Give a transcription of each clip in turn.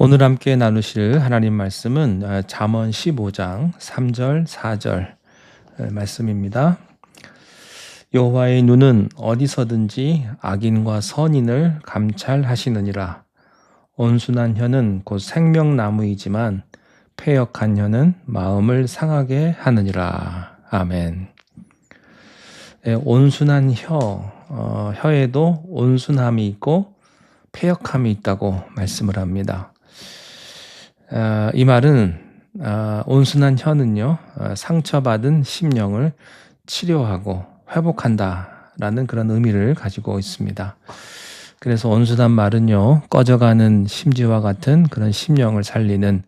오늘 함께 나누실 하나님 말씀은 잠언 15장 3절 4절 말씀입니다. 여호와의 눈은 어디서든지 악인과 선인을 감찰하시느니라. 온순한 혀는 곧 생명나무이지만 패역한 혀는 마음을 상하게 하느니라. 아멘. 온순한 혀에도 온순함이 있고 패역함이 있다고 말씀을 합니다. 이 말은 온순한 혀는요, 상처받은 심령을 치료하고 회복한다라는 그런 의미를 가지고 있습니다. 그래서 온순한 말은요, 꺼져가는 심지와 같은 그런 심령을 살리는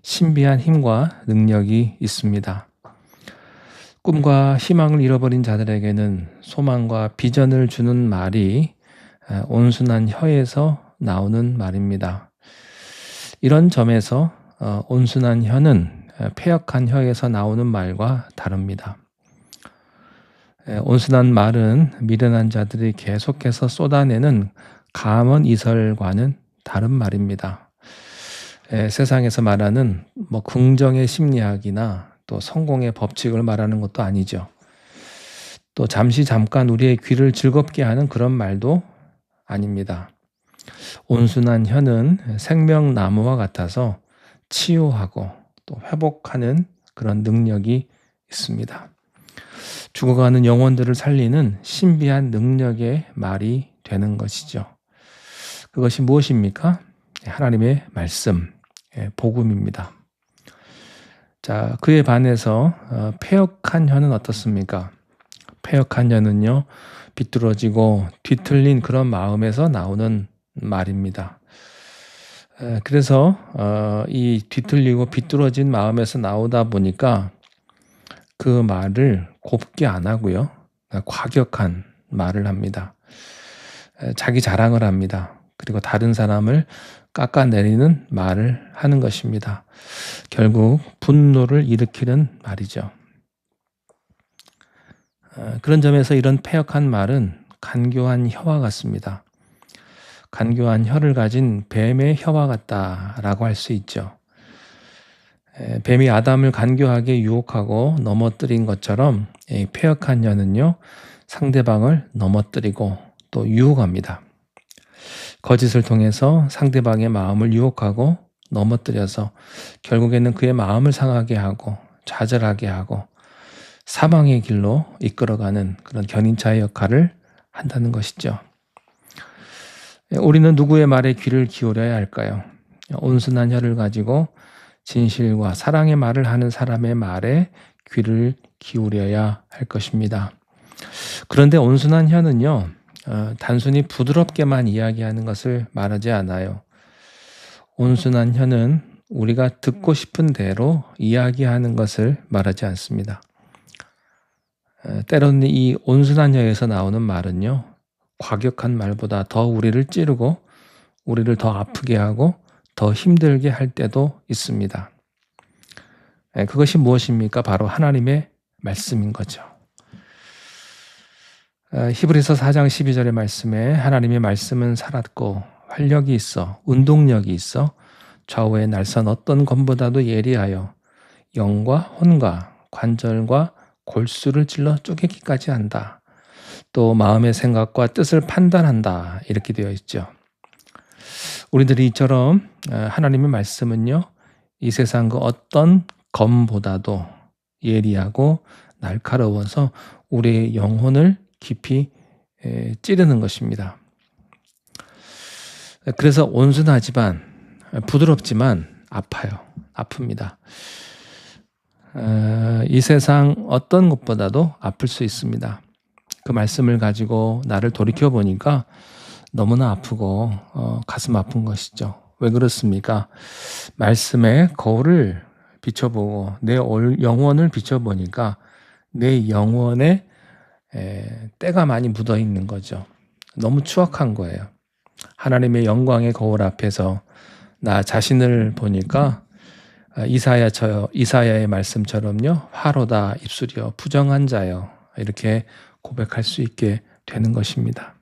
신비한 힘과 능력이 있습니다. 꿈과 희망을 잃어버린 자들에게는 소망과 비전을 주는 말이 온순한 혀에서 나오는 말입니다. 이런 점에서 온순한 혀는 패역한 혀에서 나오는 말과 다릅니다. 온순한 말은 미련한 자들이 계속해서 쏟아내는 감언 이설과는 다른 말입니다. 세상에서 말하는 긍정의 심리학이나 또 성공의 법칙을 말하는 것도 아니죠. 또 잠깐 우리의 귀를 즐겁게 하는 그런 말도 아닙니다. 온순한 혀는 생명나무와 같아서 치유하고 또 회복하는 그런 능력이 있습니다. 죽어가는 영혼들을 살리는 신비한 능력의 말이 되는 것이죠. 그것이 무엇입니까? 하나님의 말씀, 복음입니다. 자, 그에 반해서 패역한 혀는 어떻습니까? 패역한 혀는요, 비뚤어지고 뒤틀린 그런 마음에서 나오는 말입니다. 그래서 이 뒤틀리고 비뚤어진 마음에서 나오다 보니까 그 말을 곱게 안 하고요, 과격한 말을 합니다. 자기 자랑을 합니다. 그리고 다른 사람을 깎아내리는 말을 하는 것입니다. 결국 분노를 일으키는 말이죠. 그런 점에서 이런 패역한 말은 간교한 혀와 같습니다. 간교한 혀를 가진 뱀의 혀와 같다라고 할 수 있죠. 뱀이 아담을 간교하게 유혹하고 넘어뜨린 것처럼 패역한 혀는요, 상대방을 넘어뜨리고 또 유혹합니다. 거짓을 통해서 상대방의 마음을 유혹하고 넘어뜨려서 결국에는 그의 마음을 상하게 하고 좌절하게 하고 사망의 길로 이끌어가는 그런 견인차의 역할을 한다는 것이죠. 우리는 누구의 말에 귀를 기울여야 할까요? 온순한 혀를 가지고 진실과 사랑의 말을 하는 사람의 말에 귀를 기울여야 할 것입니다. 그런데 온순한 혀는요, 단순히 부드럽게만 이야기하는 것을 말하지 않아요. 온순한 혀는 우리가 듣고 싶은 대로 이야기하는 것을 말하지 않습니다. 때로는 이 온순한 혀에서 나오는 말은요, 과격한 말보다 더 우리를 찌르고 우리를 더 아프게 하고 더 힘들게 할 때도 있습니다. 그것이 무엇입니까? 바로 하나님의 말씀인 거죠. 히브리서 4장 12절의 말씀에 하나님의 말씀은 살았고 활력이 있어 운동력이 있어 좌우의 날선 어떤 검보다도 예리하여 영과 혼과 관절과 골수를 찔러 쪼개기까지 한다. 또 마음의 생각과 뜻을 판단한다. 이렇게 되어 있죠. 우리들이 이처럼 하나님의 말씀은요, 이 세상 그 어떤 검보다도 예리하고 날카로워서 우리의 영혼을 깊이 찌르는 것입니다. 그래서 온순하지만 부드럽지만 아파요. 아픕니다. 이 세상 어떤 것보다도 아플 수 있습니다. 그 말씀을 가지고 나를 돌이켜 보니까 너무나 아프고 가슴 아픈 것이죠. 왜 그렇습니까? 말씀에 거울을 비춰보고 내 영혼을 비춰보니까 내 영혼에 때가 많이 묻어 있는 거죠. 너무 추악한 거예요. 하나님의 영광의 거울 앞에서 나 자신을 보니까 이사야의 말씀처럼요, 화로다 입술이여 부정한 자여 이렇게 고백할 수 있게 되는 것입니다.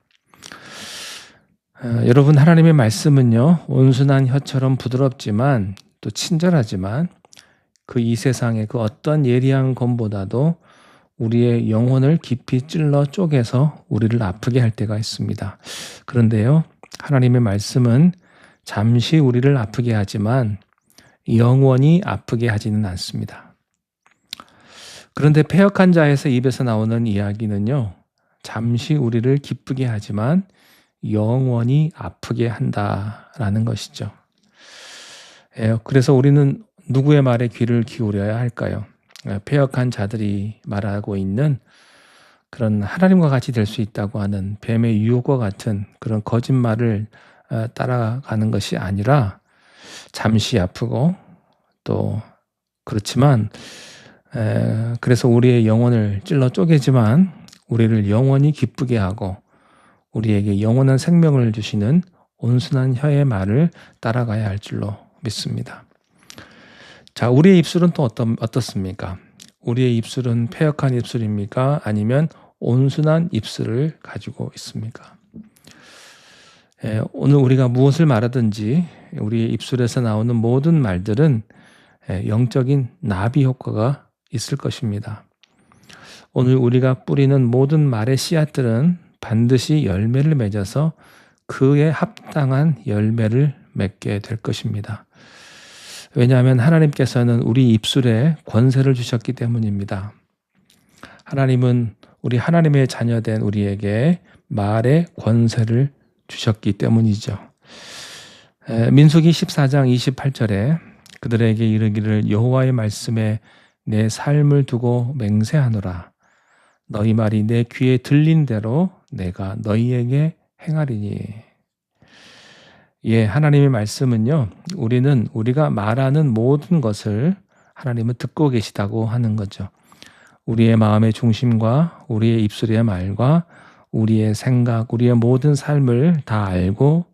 여러분, 하나님의 말씀은요, 온순한 혀처럼 부드럽지만 또 친절하지만 그 이 세상의 그 어떤 예리한 검보다도 우리의 영혼을 깊이 찔러 쪼개서 우리를 아프게 할 때가 있습니다. 그런데요, 하나님의 말씀은 잠시 우리를 아프게 하지만 영원히 아프게 하지는 않습니다. 그런데 패역한 자에서 입에서 나오는 이야기는요, 잠시 우리를 기쁘게 하지만 영원히 아프게 한다라는 것이죠. 그래서 우리는 누구의 말에 귀를 기울여야 할까요? 패역한 자들이 말하고 있는 그런 하나님과 같이 될 수 있다고 하는 뱀의 유혹과 같은 그런 거짓말을 따라가는 것이 아니라 잠시 아프고 또 그렇지만 그래서 우리의 영혼을 찔러 쪼개지만 우리를 영원히 기쁘게 하고 우리에게 영원한 생명을 주시는 온순한 혀의 말을 따라가야 할 줄로 믿습니다. 자, 우리의 입술은 또 어떻습니까? 우리의 입술은 패역한 입술입니까? 아니면 온순한 입술을 가지고 있습니까? 오늘 우리가 무엇을 말하든지 우리의 입술에서 나오는 모든 말들은 영적인 나비 효과가 있을 것입니다. 오늘 우리가 뿌리는 모든 말의 씨앗들은 반드시 열매를 맺어서 그에 합당한 열매를 맺게 될 것입니다. 왜냐하면 하나님께서는 우리 입술에 권세를 주셨기 때문입니다. 하나님은 우리 하나님의 자녀된 우리에게 말의 권세를 주셨기 때문이죠. 민수기 14장 28절에 그들에게 이르기를 여호와의 말씀에 내 삶을 두고 맹세하노라. 너희 말이 내 귀에 들린 대로 내가 너희에게 행하리니. 하나님의 말씀은요, 우리는 우리가 말하는 모든 것을 하나님은 듣고 계시다고 하는 거죠. 우리의 마음의 중심과 우리의 입술의 말과 우리의 생각, 우리의 모든 삶을 다 알고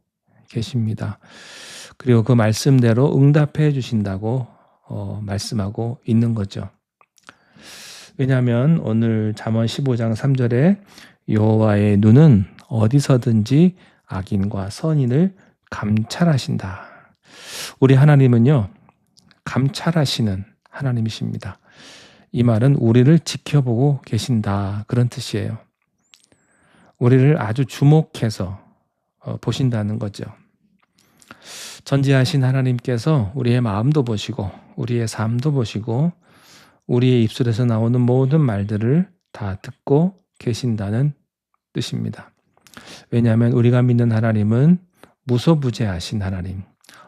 계십니다. 그리고 그 말씀대로 응답해 주신다고 말씀하고 있는 거죠. 왜냐하면 오늘 잠언 15장 3절에 여호와의 눈은 어디서든지 악인과 선인을 감찰하신다. 우리 하나님은요, 감찰하시는 하나님이십니다. 이 말은 우리를 지켜보고 계신다, 그런 뜻이에요. 우리를 아주 주목해서 보신다는 거죠. 전지하신 하나님께서 우리의 마음도 보시고 우리의 삶도 보시고 우리의 입술에서 나오는 모든 말들을 다 듣고 계신다는 뜻입니다. 왜냐하면 우리가 믿는 하나님은 무소부재하신 하나님,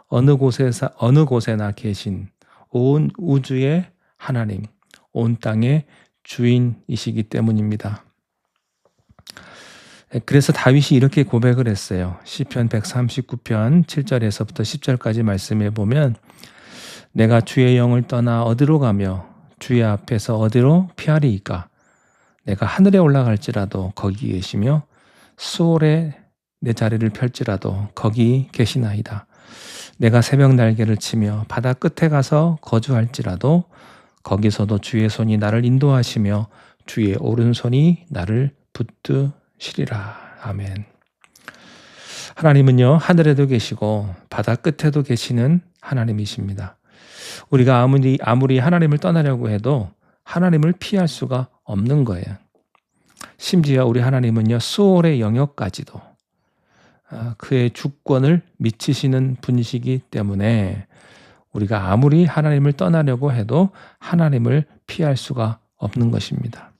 어느 곳에나 계신 온 우주의 하나님, 온 땅의 주인이시기 때문입니다. 그래서 다윗이 이렇게 고백을 했어요. 시편 139편 7절에서부터 10절까지 말씀해 보면 내가 주의 영을 떠나 어디로 가며 주의 앞에서 어디로 피하리이까? 내가 하늘에 올라갈지라도 거기 계시며 수월에 내 자리를 펼지라도 거기 계시나이다. 내가 새벽 날개를 치며 바다 끝에 가서 거주할지라도 거기서도 주의 손이 나를 인도하시며 주의 오른손이 나를 붙드시리라. 아멘. 하나님은요, 하늘에도 계시고 바다 끝에도 계시는 하나님이십니다. 우리가 아무리 하나님을 떠나려고 해도 하나님을 피할 수가 없는 거예요. 심지어 우리 하나님은요, 수월의 영역까지도 그의 주권을 미치시는 분이시기 때문에 우리가 아무리 하나님을 떠나려고 해도 하나님을 피할 수가 없는 것입니다.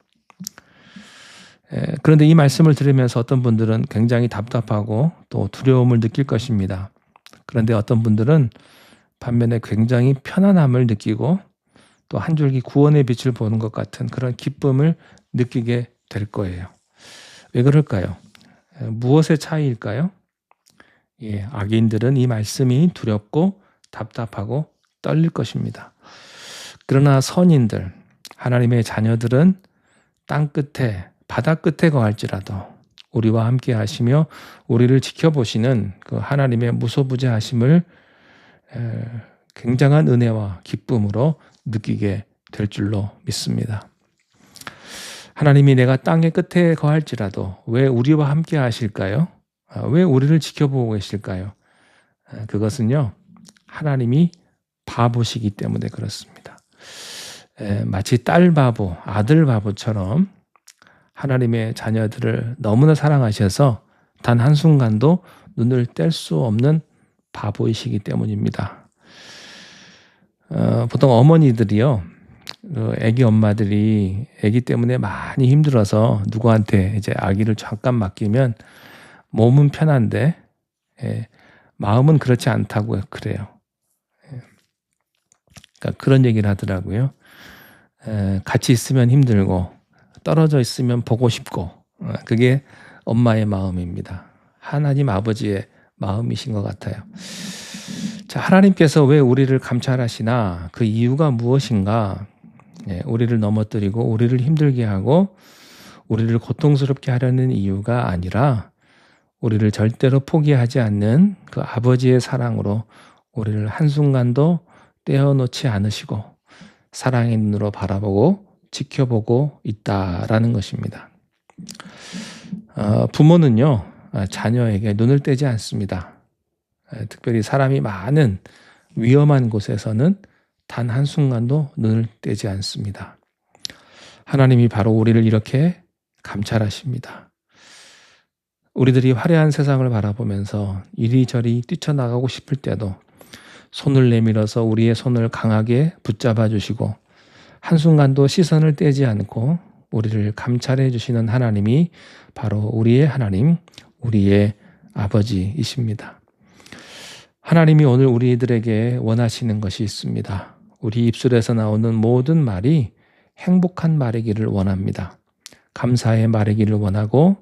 그런데 이 말씀을 들으면서 어떤 분들은 굉장히 답답하고 또 두려움을 느낄 것입니다. 그런데 어떤 분들은 반면에 굉장히 편안함을 느끼고 또 한 줄기 구원의 빛을 보는 것 같은 그런 기쁨을 느끼게 될 거예요. 왜 그럴까요? 무엇의 차이일까요? 악인들은 이 말씀이 두렵고 답답하고 떨릴 것입니다. 그러나 선인들, 하나님의 자녀들은 땅 끝에, 바다 끝에 거할지라도 우리와 함께 하시며 우리를 지켜보시는 그 하나님의 무소부재하심을 굉장한 은혜와 기쁨으로 느끼게 될 줄로 믿습니다. 하나님이 내가 땅의 끝에 거할지라도 왜 우리와 함께 하실까요? 왜 우리를 지켜보고 계실까요? 그것은요, 하나님이 바보시기 때문에 그렇습니다. 마치 딸 바보, 아들 바보처럼 하나님의 자녀들을 너무나 사랑하셔서 단 한순간도 눈을 뗄 수 없는 바보이시기 때문입니다. 보통 어머니들이요, 아기 엄마들이 아기 때문에 많이 힘들어서 누구한테 이제 아기를 잠깐 맡기면 몸은 편한데 마음은 그렇지 않다고 그래요. 그러니까 그런 얘기를 하더라고요. 같이 있으면 힘들고 떨어져 있으면 보고 싶고, 그게 엄마의 마음입니다. 하나님 아버지의 마음이신 것 같아요. 자, 하나님께서 왜 우리를 감찰하시나, 그 이유가 무엇인가? 우리를 넘어뜨리고 우리를 힘들게 하고 우리를 고통스럽게 하려는 이유가 아니라 우리를 절대로 포기하지 않는 그 아버지의 사랑으로 우리를 한순간도 떼어놓지 않으시고 사랑의 눈으로 바라보고 지켜보고 있다라는 것입니다. 부모는요, 자녀에게 눈을 떼지 않습니다. 특별히 사람이 많은 위험한 곳에서는 단 한순간도 눈을 떼지 않습니다. 하나님이 바로 우리를 이렇게 감찰하십니다. 우리들이 화려한 세상을 바라보면서 이리저리 뛰쳐나가고 싶을 때도 손을 내밀어서 우리의 손을 강하게 붙잡아 주시고 한순간도 시선을 떼지 않고 우리를 감찰해 주시는 하나님이 바로 우리의 하나님, 우리의 아버지이십니다. 하나님이 오늘 우리들에게 원하시는 것이 있습니다. 우리 입술에서 나오는 모든 말이 행복한 말이기를 원합니다. 감사의 말이기를 원하고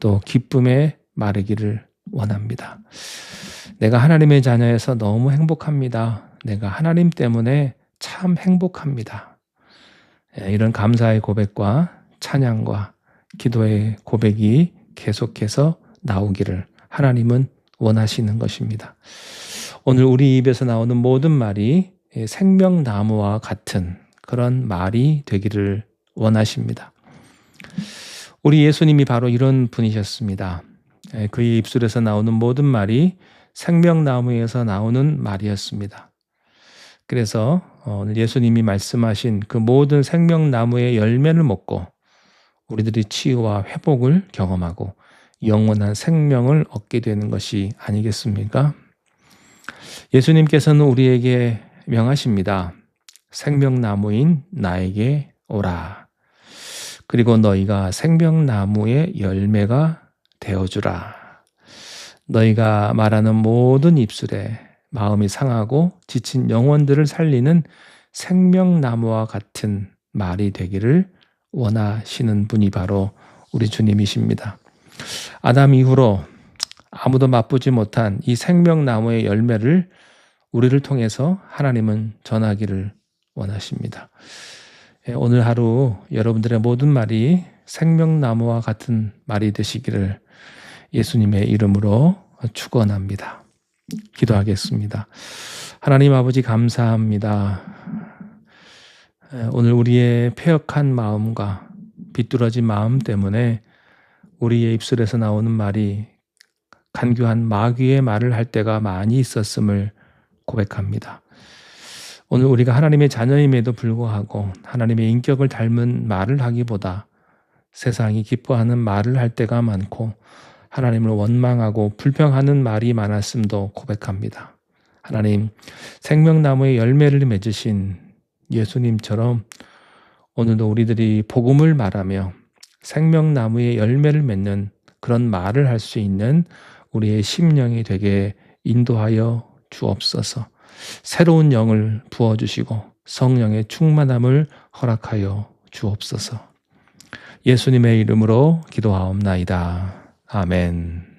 또 기쁨의 말이기를 원합니다. 내가 하나님의 자녀여서 너무 행복합니다. 내가 하나님 때문에 참 행복합니다. 이런 감사의 고백과 찬양과 기도의 고백이 계속해서 나오기를 하나님은 원하시는 것입니다. 오늘 우리 입에서 나오는 모든 말이 생명나무와 같은 그런 말이 되기를 원하십니다. 우리 예수님이 바로 이런 분이셨습니다. 그의 입술에서 나오는 모든 말이 생명나무에서 나오는 말이었습니다. 그래서 오늘 예수님이 말씀하신 그 모든 생명나무의 열매를 먹고 우리들이 치유와 회복을 경험하고 영원한 생명을 얻게 되는 것이 아니겠습니까? 예수님께서는 우리에게 명하십니다. 생명나무인 나에게 오라. 그리고 너희가 생명나무의 열매가 되어주라. 너희가 말하는 모든 입술에 마음이 상하고 지친 영혼들을 살리는 생명나무와 같은 말이 되기를 원하시는 분이 바로 우리 주님이십니다. 아담 이후로 아무도 맛보지 못한 이 생명나무의 열매를 우리를 통해서 하나님은 전하기를 원하십니다. 오늘 하루 여러분들의 모든 말이 생명나무와 같은 말이 되시기를 예수님의 이름으로 축원합니다. 기도하겠습니다. 하나님 아버지 감사합니다. 오늘 우리의 패역한 마음과 비뚤어진 마음 때문에 우리의 입술에서 나오는 말이 간교한 마귀의 말을 할 때가 많이 있었음을 고백합니다. 오늘 우리가 하나님의 자녀임에도 불구하고 하나님의 인격을 닮은 말을 하기보다 세상이 기뻐하는 말을 할 때가 많고 하나님을 원망하고 불평하는 말이 많았음도 고백합니다. 하나님, 생명나무의 열매를 맺으신 예수님처럼 오늘도 우리들이 복음을 말하며 생명나무의 열매를 맺는 그런 말을 할 수 있는 우리의 심령이 되게 인도하여 주옵소서. 새로운 영을 부어주시고 성령의 충만함을 허락하여 주옵소서. 예수님의 이름으로 기도하옵나이다. 아멘.